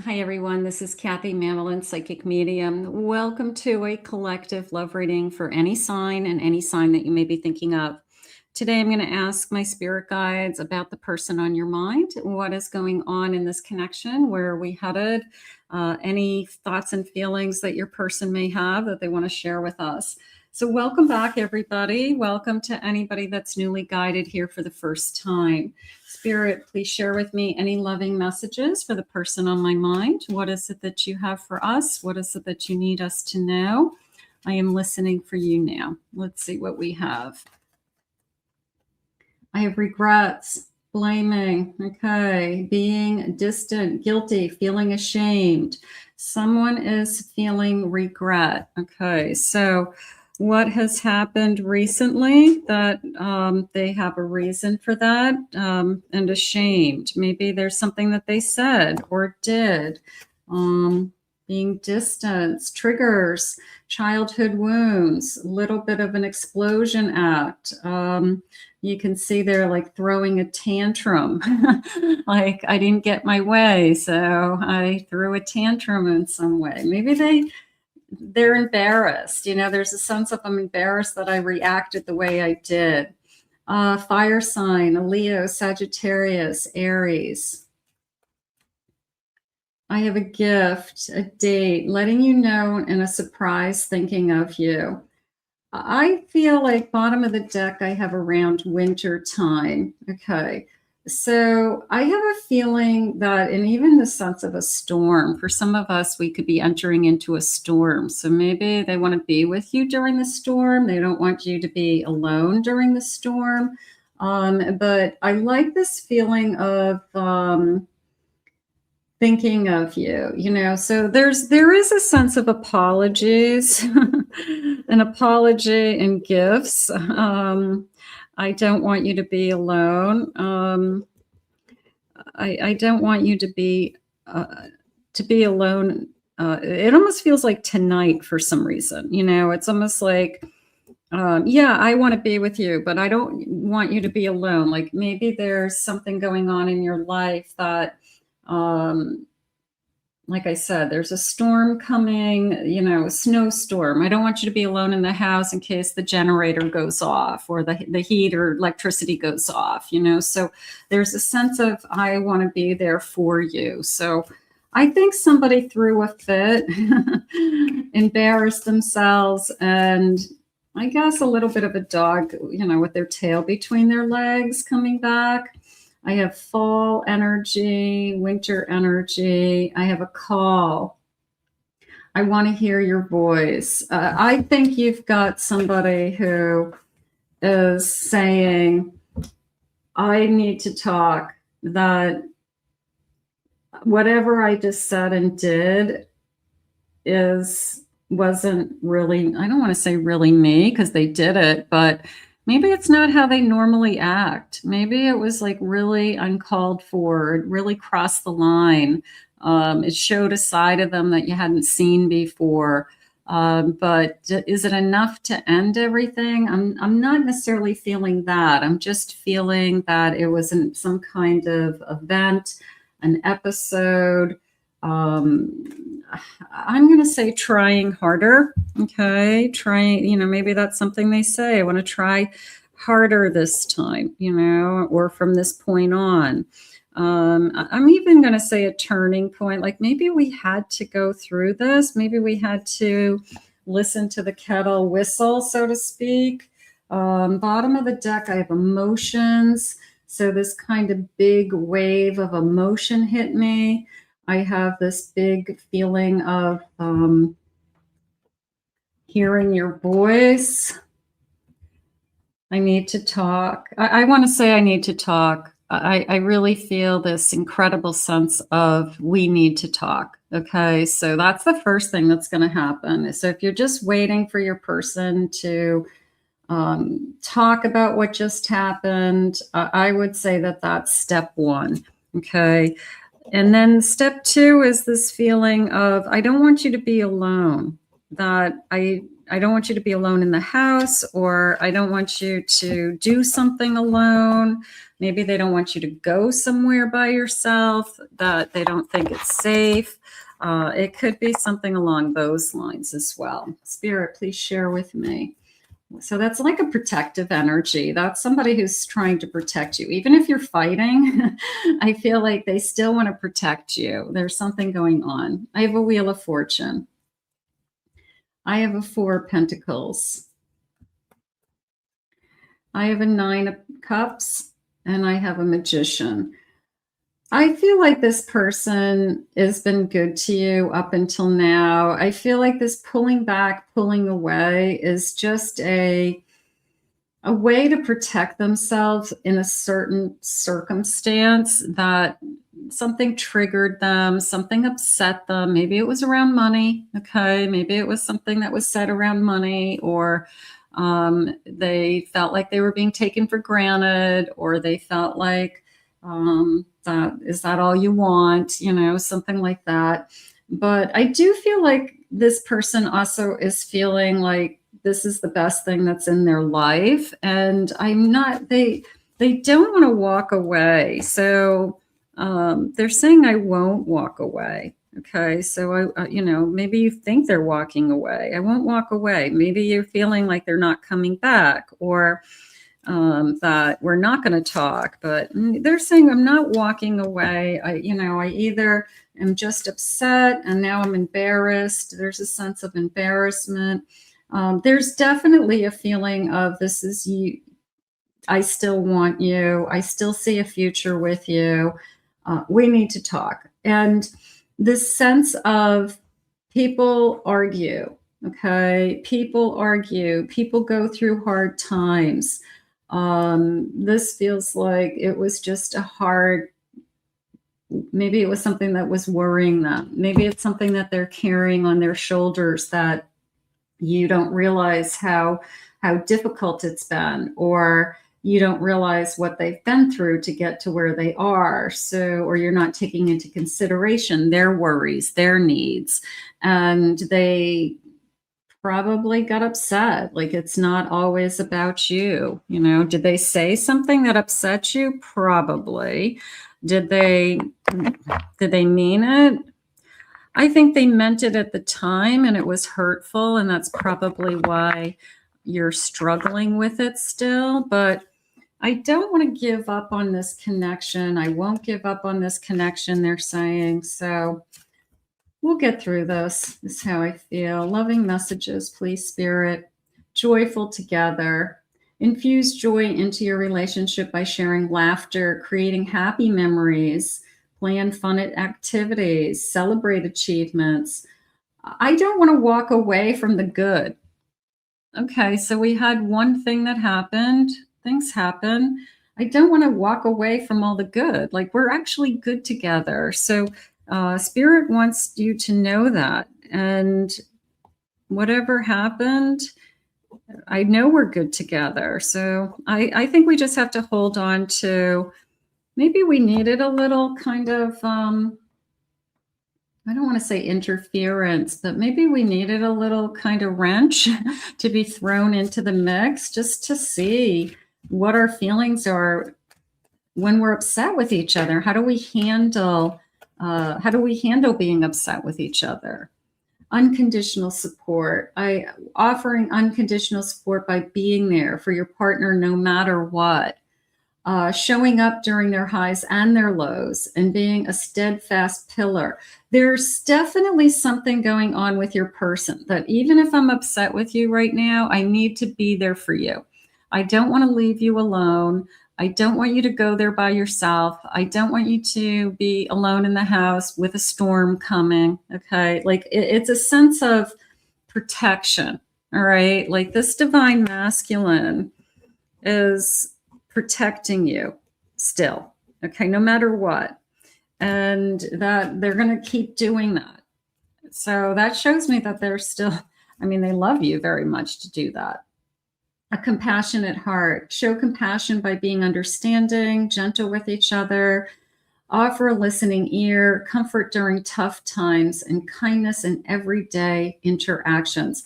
Hi, everyone. This is Kathy Mamelin, Psychic Medium. Welcome to a collective love reading for any sign and any sign that you may be thinking of. Today, I'm going to ask my spirit guides about the person on your mind. What is going on in this connection? Where are we headed? Any thoughts and feelings that your person may have that they want to share with us. So welcome back, everybody. Welcome to anybody that's newly guided here for the first time. Spirit, please share with me any loving messages for the person on my mind. What is it that you have for us? What is it that you need us to know? I am listening for you now. Let's see what we have. I have regrets, blaming, okay, being distant, guilty, feeling ashamed. Someone is feeling regret, okay, so what has happened recently that they have a reason for that, and ashamed. Maybe there's something that they said or did. Being distant, triggers, childhood wounds, a little bit of an explosion act. You can see they're like throwing a tantrum. Like, I didn't get my way, so I threw a tantrum in some way. Maybe they're embarrassed. You know, there's a sense of I'm embarrassed that I reacted the way I did. Fire sign, a Leo, Sagittarius, Aries. I have a gift, a date, letting you know, and a surprise thinking of you. I feel like bottom of the deck, I have around winter time. Okay. So I have a feeling that, and even the sense of a storm, for some of us, we could be entering into a storm. So maybe they want to be with you during the storm. They don't want you to be alone during the storm. But I like this feeling of, thinking of you, you know, so there is a sense of apologies, an apology and gifts. I don't want you to be alone. I don't want you to be alone. It almost feels like tonight for some reason, you know, it's almost like, yeah, I want to be with you, but I don't want you to be alone. Like maybe there's something going on in your life that, like I said, there's a storm coming, you know, a snowstorm. I don't want you to be alone in the house in case the generator goes off or the heat or electricity goes off, you know. So there's a sense of I want to be there for you. So I think somebody threw a fit, embarrassed themselves, and I guess a little bit of a dog, you know, with their tail between their legs coming back. I have fall energy, winter energy. I have a call. I want to hear your voice. I think you've got somebody who is saying, I need to talk, that whatever I just said and did wasn't really, I don't want to say really me because they did it, but maybe it's not how they normally act. Maybe it was like really uncalled for. It really crossed the line. It showed a side of them that you hadn't seen before. But is it enough to end everything? I'm not necessarily feeling that. I'm just feeling that it was some kind of event, an episode. I'm going to say trying harder. Okay. Trying, you know, maybe that's something they say. I want to try harder this time, you know, or from this point on. I'm even going to say a turning point. Like maybe we had to go through this. Maybe we had to listen to the kettle whistle, so to speak. Bottom of the deck, I have emotions. So this kind of big wave of emotion hit me. I have this big feeling of hearing your voice. I need to talk. I want to say I need to talk. I really feel this incredible sense of we need to talk. Okay, so that's the first thing that's going to happen. So if you're just waiting for your person to talk about what just happened, I would say that that's step one. Okay. And then step two is this feeling of, I don't want you to be alone. that I don't want you to be alone in the house, or I don't want you to do something alone. Maybe they don't want you to go somewhere by yourself, that they don't think it's safe. It could be something along those lines as well. Spirit, please share with me. So that's like a protective energy. That's somebody who's trying to protect you. Even if you're fighting, I feel like they still want to protect you. There's something going on. I have a Wheel of Fortune. I have a 4 of Pentacles. I have a 9 of Cups, and I have a Magician. I feel like this person has been good to you up until now. I feel like this pulling back, pulling away is just a way to protect themselves in a certain circumstance, that something triggered them, something upset them. Maybe it was around money. Okay. Maybe it was something that was said around money, or they felt like they were being taken for granted, or they felt like, is that all you want? You know, something like that. But I do feel like this person also is feeling like this is the best thing that's in their life. And they don't want to walk away. So they're saying, I won't walk away. Okay. So maybe you think they're walking away. I won't walk away. Maybe you're feeling like they're not coming back, or that we're not going to talk, but they're saying, I'm not walking away. I either am just upset and now I'm embarrassed. There's a sense of embarrassment. There's definitely a feeling of, this is you. I still want you. I still see a future with you. We need to talk. And this sense of, people argue. Okay. People argue. People go through hard times. This feels like it was just maybe it was something that was worrying them. Maybe it's something that they're carrying on their shoulders, that you don't realize how difficult it's been, or you don't realize what they've been through to get to where they are. So, or you're not taking into consideration their worries, their needs, and they probably got upset. Like, it's not always about you. Did they say something that upset you? Probably. Did they mean it? I think they meant it at the time, and it was hurtful, and that's probably why you're struggling with it still. But I don't want to give up on this connection. I won't give up on this connection, they're saying. So we'll get through this. This is how I feel. Loving messages, please, Spirit. Joyful together. Infuse joy into your relationship by sharing laughter, creating happy memories, plan fun activities, celebrate achievements. I don't want to walk away from the good. Okay, so we had one thing that happened. Things happen. I don't want to walk away from all the good. Like, we're actually good together. So Spirit wants you to know that. And whatever happened, I know we're good together. So I think we just have to hold on to, maybe we needed a little kind of, I don't want to say interference, but maybe we needed a little kind of wrench to be thrown into the mix, just to see what our feelings are when we're upset with each other. How do we handle being upset with each other? Unconditional support. Offering unconditional support by being there for your partner no matter what. Showing up during their highs and their lows, and being a steadfast pillar. There's definitely something going on with your person, that even if I'm upset with you right now, I need to be there for you. I don't want to leave you alone. I don't want you to go there by yourself. I don't want you to be alone in the house with a storm coming. Okay. Like, it's a sense of protection. All right. Like, this divine masculine is protecting you still. Okay. No matter what. And that they're going to keep doing that. So that shows me that they're still, they love you very much to do that. A compassionate heart. Show compassion by being understanding, gentle with each other. Offer a listening ear, comfort during tough times, and kindness in everyday interactions.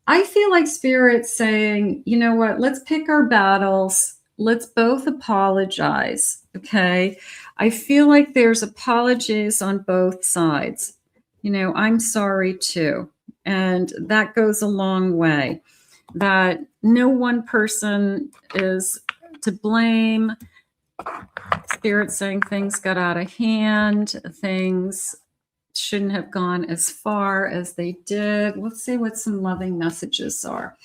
I feel like Spirit's saying, you know what, let's pick our battles. Let's both apologize. Okay. I feel like there's apologies on both sides. You know, I'm sorry too. And that goes a long way. That no one person is to blame. Spirit saying things got out of hand, things shouldn't have gone as far as they did. Let's see what some loving messages are.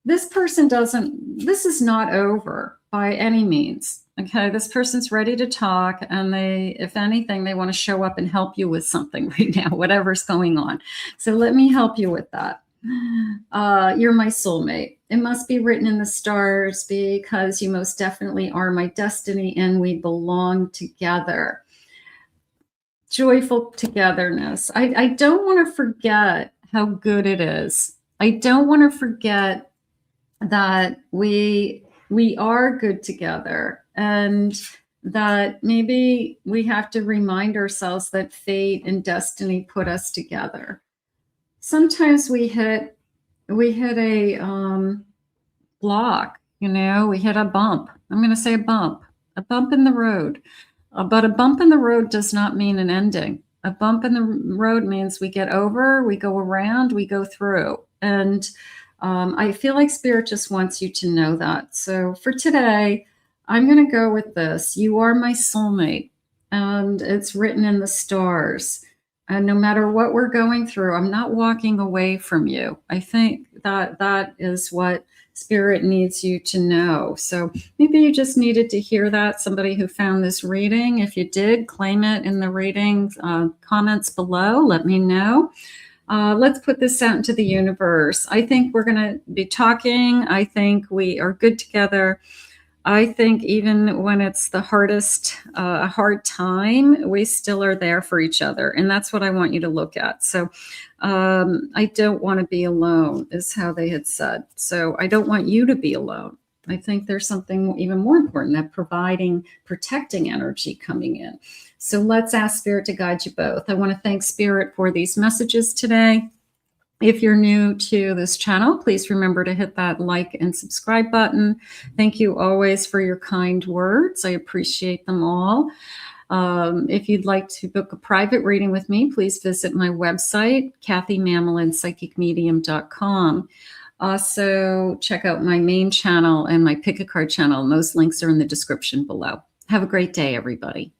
This person doesn't, this is not over by any means. Okay, this person's ready to talk, and they, if anything, they want to show up and help you with something right now, whatever's going on. So let me help you with that. You're my soulmate. It must be written in the stars because you most definitely are my destiny and we belong together. Joyful togetherness. I don't want to forget how good it is. I don't want to forget that we are good together, and that maybe we have to remind ourselves that fate and destiny put us together. Sometimes we hit a block, you know, we hit a bump. I'm going to say a bump in the road. But a bump in the road does not mean an ending. A bump in the road means we get over, we go around, we go through. And I feel like Spirit just wants you to know that. So for today, I'm going to go with this. You are my soulmate, and it's written in the stars. And no matter what we're going through, I'm not walking away from you. I think that is what Spirit needs you to know. So maybe you just needed to hear that, somebody who found this reading. If you did, claim it in the reading comments below. Let me know. Let's put this out into the universe. I think we're going to be talking. I think we are good together. I think even when it's the hardest, a hard time, we still are there for each other. And that's what I want you to look at. So I don't want to be alone, is how they had said. So I don't want you to be alone. I think there's something even more important, that providing, protecting energy coming in. So let's ask Spirit to guide you both. I want to thank Spirit for these messages today. If you're new to this channel, please remember to hit that like and subscribe button. Thank you always for your kind words. I appreciate them all. If you'd like to book a private reading with me, please visit my website, kathymamolinspsychicmedium.com. Also, check out my main channel and my Pick a Card channel, and those links are in the description below. Have a great day, everybody.